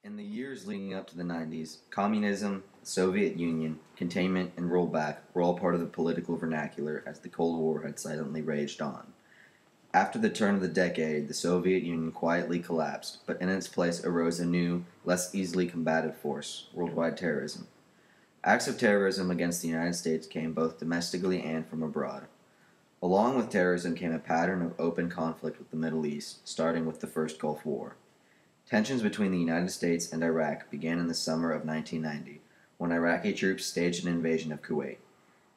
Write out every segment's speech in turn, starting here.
In the years leading up to the 90s, communism, the Soviet Union, containment, and rollback were all part of the political vernacular as the Cold War had silently raged on. After the turn of the decade, the Soviet Union quietly collapsed, but in its place arose a new, less easily combated force, worldwide terrorism. Acts of terrorism against the United States came both domestically and from abroad. Along with terrorism came a pattern of open conflict with the Middle East, starting with the First Gulf War. Tensions between the United States and Iraq began in the summer of 1990, when Iraqi troops staged an invasion of Kuwait.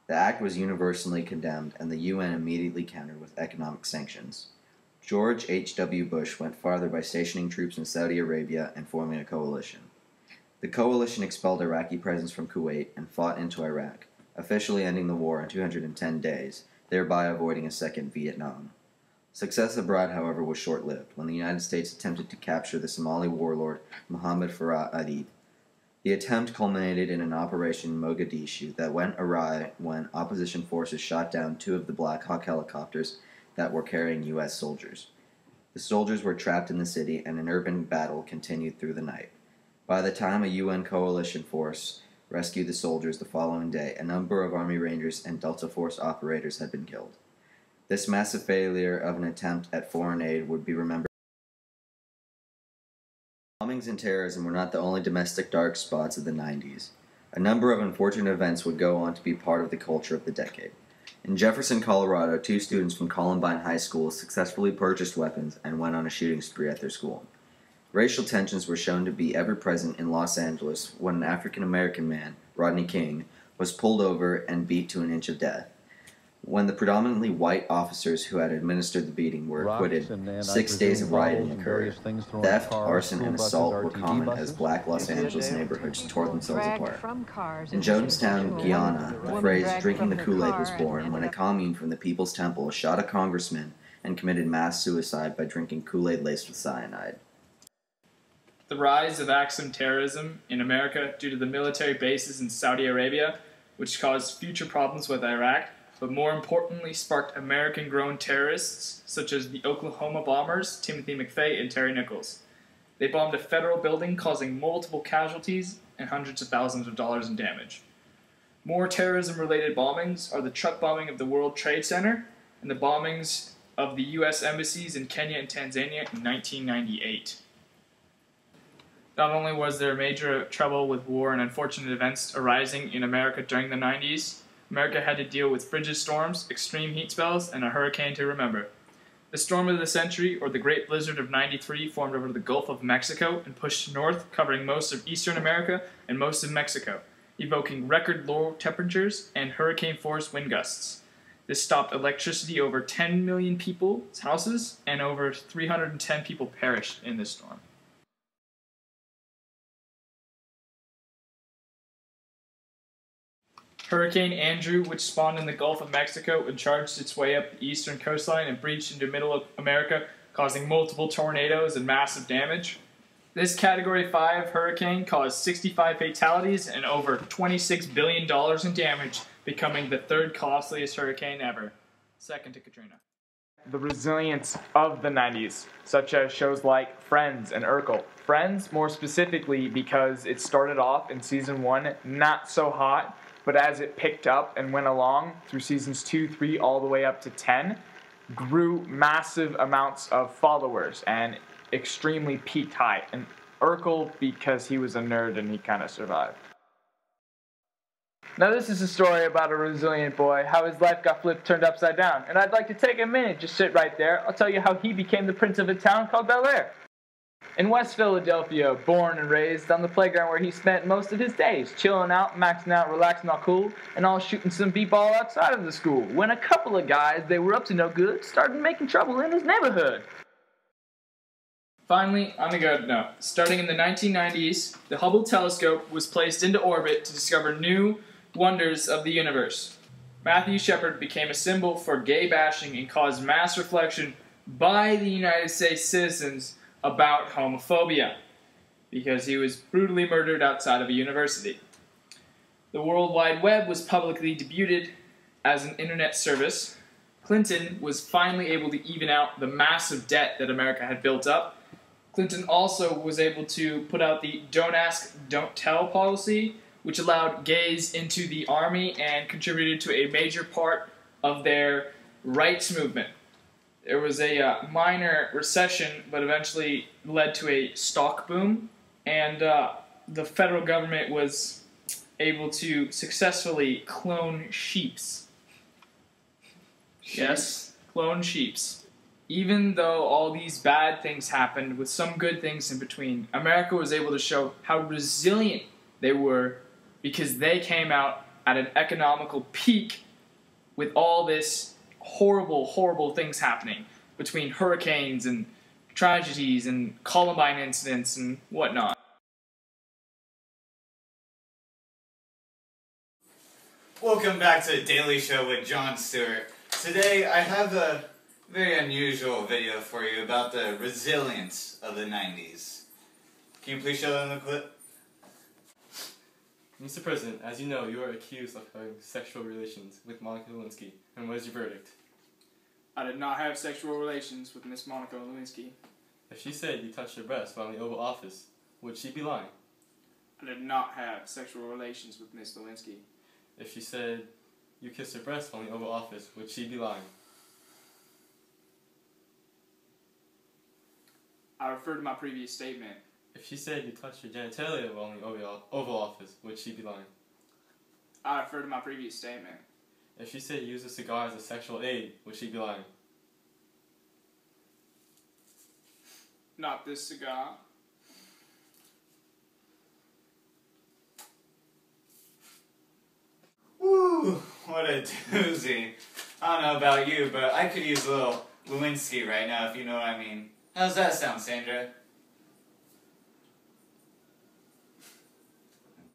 The act was universally condemned, and the UN immediately countered with economic sanctions. George H.W. Bush went farther by stationing troops in Saudi Arabia and forming a coalition. The coalition expelled Iraqi presence from Kuwait and fought into Iraq, officially ending the war in 210 days, thereby avoiding a second Vietnam. Success abroad, however, was short-lived when the United States attempted to capture the Somali warlord Mohammed Farah Aidid. The attempt culminated in an operation in Mogadishu that went awry when opposition forces shot down two of the Black Hawk helicopters that were carrying U.S. soldiers. The soldiers were trapped in the city, and an urban battle continued through the night. By the time a UN coalition force rescued the soldiers the following day, a number of Army Rangers and Delta Force operators had been killed. This massive failure of an attempt at foreign aid would be remembered. Bombings and terrorism were not the only domestic dark spots of the 90s. A number of unfortunate events would go on to be part of the culture of the decade. In Jefferson, Colorado, two students from Columbine High School successfully purchased weapons and went on a shooting spree at their school. Racial tensions were shown to be ever present in Los Angeles when an African-American man, Rodney King, was pulled over and beat to an inch of death. When the predominantly white officers who had administered the beating were acquitted, 6 days of rioting occurred. Theft, arson, and assault were common as black Los Angeles neighborhoods tore themselves apart. In Jonestown, Guyana, the phrase "drinking the Kool-Aid" was born when a commune from the People's Temple shot a congressman and committed mass suicide by drinking Kool-Aid laced with cyanide. The rise of acts of terrorism in America due to the military bases in Saudi Arabia, which caused future problems with Iraq, but more importantly sparked American-grown terrorists such as the Oklahoma bombers Timothy McVeigh and Terry Nichols. They bombed a federal building, causing multiple casualties and hundreds of thousands of dollars in damage. More terrorism-related bombings are the truck bombing of the World Trade Center and the bombings of the U.S. embassies in Kenya and Tanzania in 1998. Not only was there major trouble with war and unfortunate events arising in America during the 90s, America had to deal with frigid storms, extreme heat spells, and a hurricane to remember. The storm of the century, or the Great Blizzard of '93, formed over the Gulf of Mexico and pushed north, covering most of eastern America and most of Mexico, evoking record low temperatures and hurricane-force wind gusts. This stopped electricity over 10 million people's houses, and over 310 people perished in this storm. Hurricane Andrew, which spawned in the Gulf of Mexico and charged its way up the eastern coastline and breached into middle America, causing multiple tornadoes and massive damage. This Category 5 hurricane caused 65 fatalities and over $26 billion in damage, becoming the third costliest hurricane ever, second to Katrina. The resilience of the 90s, such as shows like Friends and Urkel. Friends, more specifically, because it started off in Season 1 not so hot, but as it picked up and went along through Seasons 2, 3, all the way up to 10, grew massive amounts of followers and extremely peaked high. And Urkel, because he was a nerd and he kind of survived. Now this is a story about a resilient boy, how his life got turned upside down. And I'd like to take a minute, just sit right there. I'll tell you how he became the prince of a town called Bel Air. In West Philadelphia, born and raised on the playground where he spent most of his days, chilling out, maxing out, relaxing, all cool, and all shooting some b-ball outside of the school, when a couple of guys, they were up to no good, started making trouble in his neighborhood. Finally, on a good note, starting in the 1990s, the Hubble telescope was placed into orbit to discover new wonders of the universe. Matthew Shepard became a symbol for gay bashing and caused mass reflection by the United States citizens about homophobia, because he was brutally murdered outside of a university. The World Wide Web was publicly debuted as an internet service. Clinton was finally able to even out the massive debt that America had built up, Clinton also was able to put out the Don't Ask, Don't Tell policy, which allowed gays into the army and contributed to a major part of their rights movement. There was a minor recession, but eventually led to a stock boom, and the federal government was able to successfully clone sheeps. Yes, clone sheeps. Even though all these bad things happened, with some good things in between, America was able to show how resilient they were because they came out at an economical peak with all this horrible, horrible things happening between hurricanes and tragedies and Columbine incidents and whatnot. Welcome back to The Daily Show with Jon Stewart. Today I have a very unusual video for you about the resilience of the 90s. Can you please show them the clip? Mr. President, as you know, you are accused of having sexual relations with Monica Lewinsky. And what is your verdict? I did not have sexual relations with Miss Monica Lewinsky. If she said you touched her breast while in the Oval Office, would she be lying? I did not have sexual relations with Miss Lewinsky. If she said you kissed her breast while in the Oval Office, would she be lying? I refer to my previous statement. If she said you touched her genitalia while in the Oval Office, would she be lying? I refer to my previous statement. If she said you used a cigar as a sexual aid, would she be lying? Not this cigar. Woo! What a doozy. I don't know about you, but I could use a little Lewinsky right now, if you know what I mean. How's that sound, Sandra?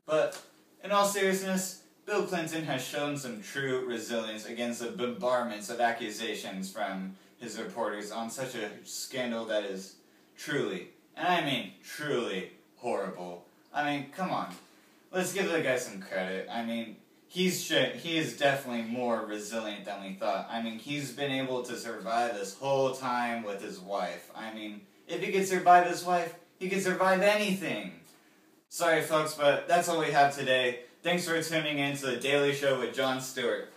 But, in all seriousness, Bill Clinton has shown some true resilience against the bombardments of accusations from his reporters on such a scandal that is truly, and I mean truly, horrible. I mean, come on. Let's give the guy some credit. I mean, he is definitely more resilient than we thought. I mean, he's been able to survive this whole time with his wife. I mean, if he could survive his wife, he could survive anything. Sorry folks, but that's all we have today. Thanks for tuning in to The Daily Show with Jon Stewart.